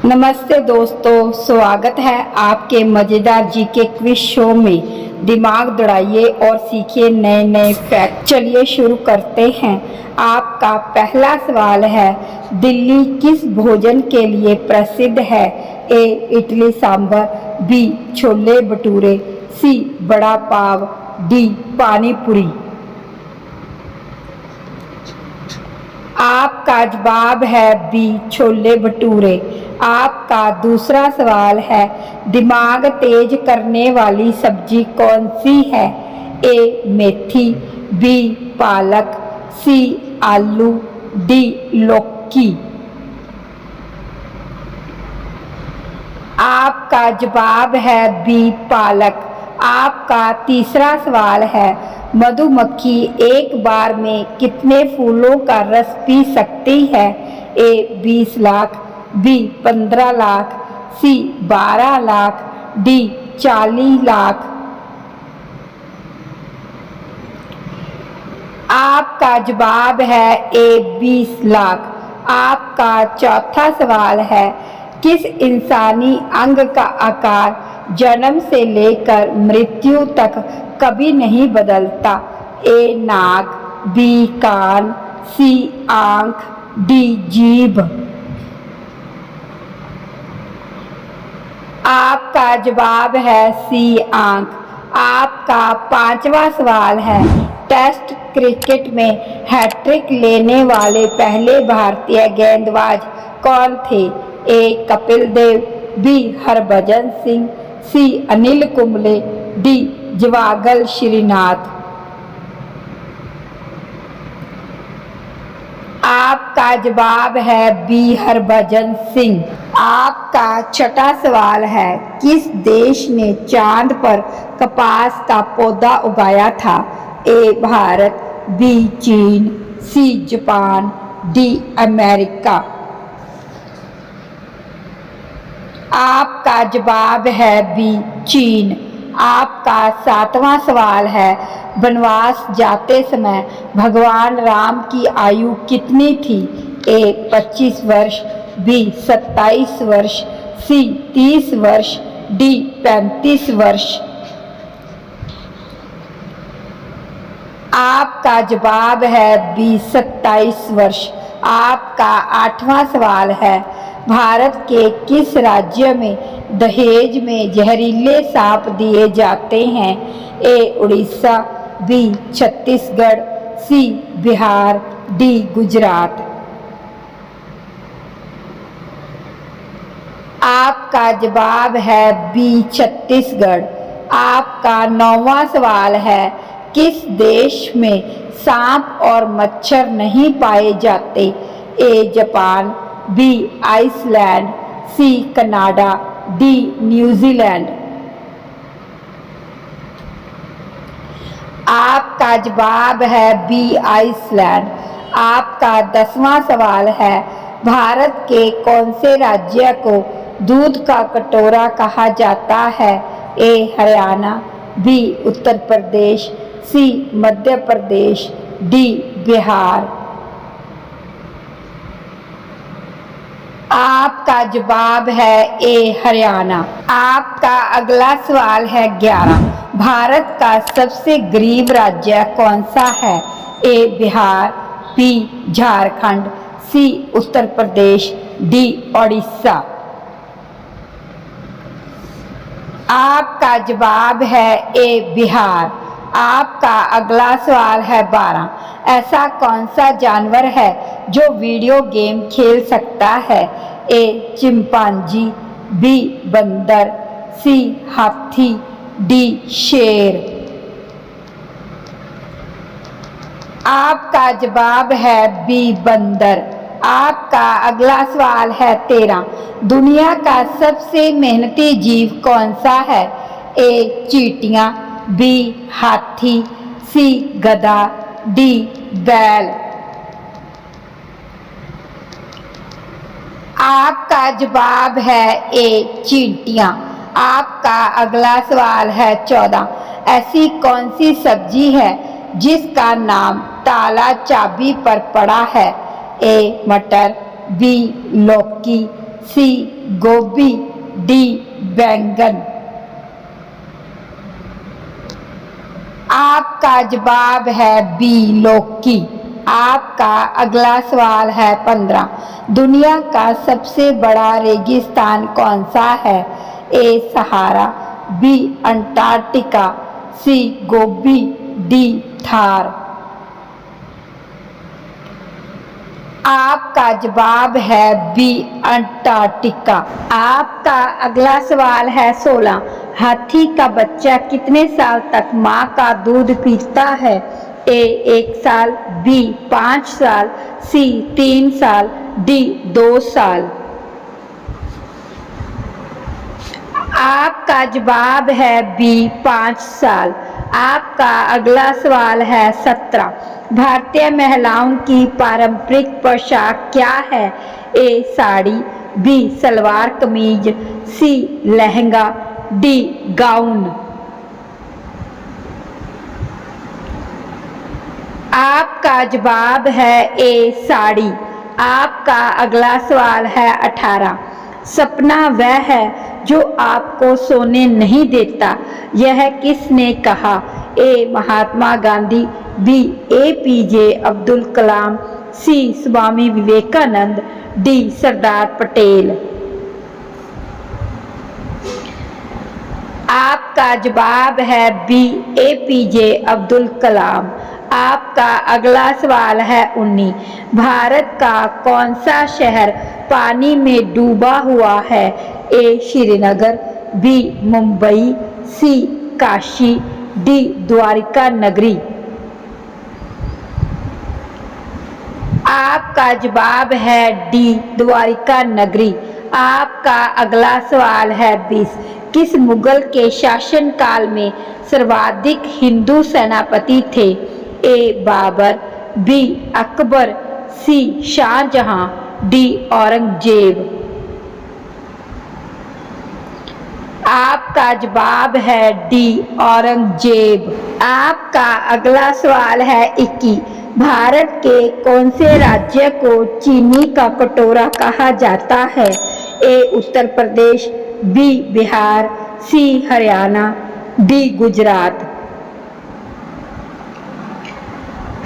नमस्ते दोस्तों, स्वागत है आपके मज़ेदार जीके क्विज शो में। दिमाग दौड़ाइए और सीखिए नए नए फैक्ट। चलिए शुरू करते हैं। आपका पहला सवाल है, दिल्ली किस भोजन के लिए प्रसिद्ध है? ए इडली सांभर, बी छोले भटूरे, सी बड़ा पाव, डी पानी पूरी। आपका जवाब है बी छोले भटूरे। आपका दूसरा सवाल है, दिमाग तेज करने वाली सब्जी कौन सी है? ए मेथी, बी पालक, सी आलू, डी लौकी। आपका जवाब है बी पालक। आपका तीसरा सवाल है, मधुमक्खी एक बार में कितने फूलों का रस पी सकती है? ए 20 लाख, बी 15 लाख, सी 12 लाख, डी 40 लाख। आपका जवाब है ए 20 लाख। आपका चौथा सवाल है, किस इंसानी अंग का आकार जन्म से लेकर मृत्यु तक कभी नहीं बदलता? ए नाक, बी कान, सी आंख, डी जीभ। आपका जवाब है सी आंख। आपका पांचवा सवाल है, टेस्ट क्रिकेट में हैट्रिक लेने वाले पहले भारतीय गेंदबाज कौन थे? ए कपिल देव, बी हरभजन सिंह, सी अनिल कुंबले, डी जवागल श्रीनाथ। आपका जवाब है बी हरभजन सिंह। आपका छठा सवाल है, किस देश ने चांद पर कपास का पौधा उगाया था? ए भारत, बी चीन, सी जापान, डी अमेरिका। आपका जवाब है बी चीन। आपका सातवां सवाल है, वनवास जाते समय भगवान राम की आयु कितनी थी? ए 25 वर्ष, बी 27 वर्ष, सी 30 वर्ष, डी 35 वर्ष। आपका जवाब है बी 27 वर्ष। आपका आठवां सवाल है, भारत के किस राज्य में दहेज में जहरीले सांप दिए जाते हैं? ए उड़ीसा, बी छत्तीसगढ़, सी बिहार, डी गुजरात। आपका जवाब है बी छत्तीसगढ़। आपका नौवां सवाल है, किस देश में सांप और मच्छर नहीं पाए जाते? A Japan, B Iceland, C Canada, D New Zealand. आपका जवाब है बी आइसलैंड। आपका 10वां सवाल है, भारत के कौन से राज्य को दूध का कटोरा कहा जाता है? ए हरियाणा, बी उत्तर प्रदेश, सी मध्य प्रदेश, डी बिहार। आपका जवाब है ए हरियाणा। आपका अगला सवाल है 11, भारत का सबसे गरीब राज्य कौन सा है? ए बिहार, बी झारखंड, सी उत्तर प्रदेश, डी ओडिशा। आपका जवाब है ए बिहार। आपका अगला सवाल है 12, ऐसा कौन सा जानवर है जो वीडियो गेम खेल सकता है? ए चिंपांजी, बी बंदर, सी हाथी, डी शेर। आपका जवाब है बी बंदर। आपका अगला सवाल है 13, दुनिया का सबसे मेहनती जीव कौन सा है? ए चींटियां, बी हाथी, सी गधा, डी बैल। आपका जवाब है ए चींटियां। आपका अगला सवाल है 14, ऐसी कौन सी सब्जी है जिसका नाम ताला चाबी पर पड़ा है? ए मटर, बी लौकी, सी गोभी, डी बैंगन। आपका जवाब है बी लौकी। आपका अगला सवाल है 15। दुनिया का सबसे बड़ा रेगिस्तान कौन सा है? ए सहारा, बी अंटार्कटिका, सी गोबी, डी थार। आपका जवाब है बी अंटार्कटिका। आपका अगला सवाल है 16। हाथी का बच्चा कितने साल तक माँ का दूध पीता है? ए 1 साल, बी 5 साल, सी 3 साल, डी 2 साल। आपका जवाब है बी 5 साल। आपका अगला सवाल है 17। भारतीय महिलाओं की पारंपरिक पोशाक क्या है? ए साड़ी, बी सलवार कमीज, सी लहंगा, डी गाउन। आपका जवाब है ए साड़ी। आपका अगला सवाल है 18। सपना वह है जो आपको सोने नहीं देता, यह किसने कहा? ए महात्मा गांधी, बी APJ अब्दुल कलाम, सी स्वामी विवेकानंद, डी सरदार पटेल। आपका जवाब है बी APJ अब्दुल कलाम। आपका अगला सवाल है 19। भारत का कौन सा शहर पानी में डूबा हुआ है? ए श्रीनगर, बी मुंबई, सी काशी, डी द्वारिका नगरी। आपका जवाब है डी द्वारिका नगरी। आपका अगला सवाल है 20। किस मुगल के शासनकाल में सर्वाधिक हिंदू सेनापति थे? ए बाबर, बी अकबर, सी शाहजहां, डी औरंगजेब। आपका जवाब है डी औरंगजेब। आपका अगला सवाल है 21। भारत के कौन से राज्य को चीनी का कटोरा कहा जाता है? ए उत्तर प्रदेश, बी बिहार, सी हरियाणा, डी गुजरात।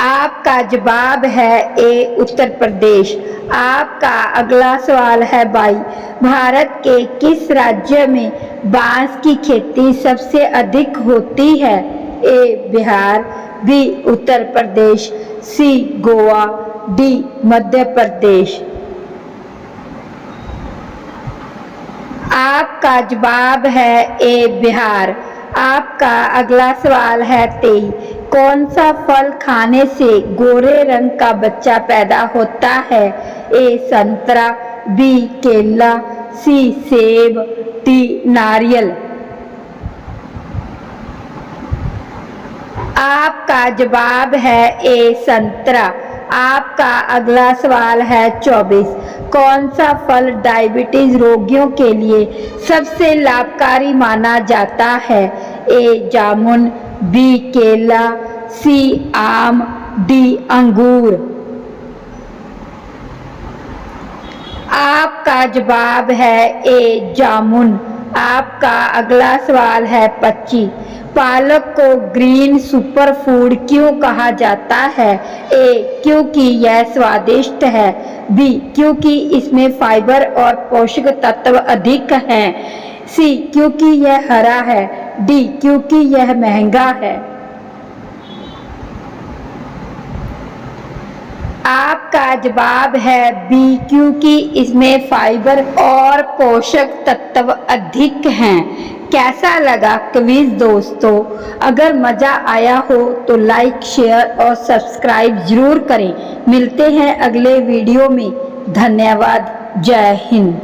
आपका जवाब है ए उत्तर प्रदेश। आपका अगला सवाल है 22। भारत के किस राज्य में बांस की खेती सबसे अधिक होती है? ए बिहार, बी उत्तर प्रदेश, सी गोवा, डी मध्य प्रदेश। आपका जवाब है ए बिहार। आपका अगला सवाल है 23। कौन सा फल खाने से गोरे रंग का बच्चा पैदा होता है? ए संतरा, बी केला, सी सेब, डी नारियल। आपका जवाब है ए संतरा। आपका अगला सवाल है 24। कौन सा फल डायबिटीज रोगियों के लिए सबसे लाभकारी माना जाता है? ए जामुन, बी केला, सी आम, डी अंगूर। आपका जवाब है ए जामुन। आपका अगला सवाल है 25। पालक को ग्रीन सुपर फूड क्यों कहा जाता है? ए क्योंकि यह स्वादिष्ट है, बी क्योंकि इसमें फाइबर और पोषक तत्व अधिक हैं, सी क्योंकि यह हरा है, डी क्योंकि यह महंगा है। आपका जवाब है बी क्योंकि इसमें फाइबर और पोषक तत्व अधिक हैं। कैसा लगा क्विज दोस्तों? अगर मज़ा आया हो तो लाइक, शेयर और सब्सक्राइब जरूर करें। मिलते हैं अगले वीडियो में। धन्यवाद। जय हिंद।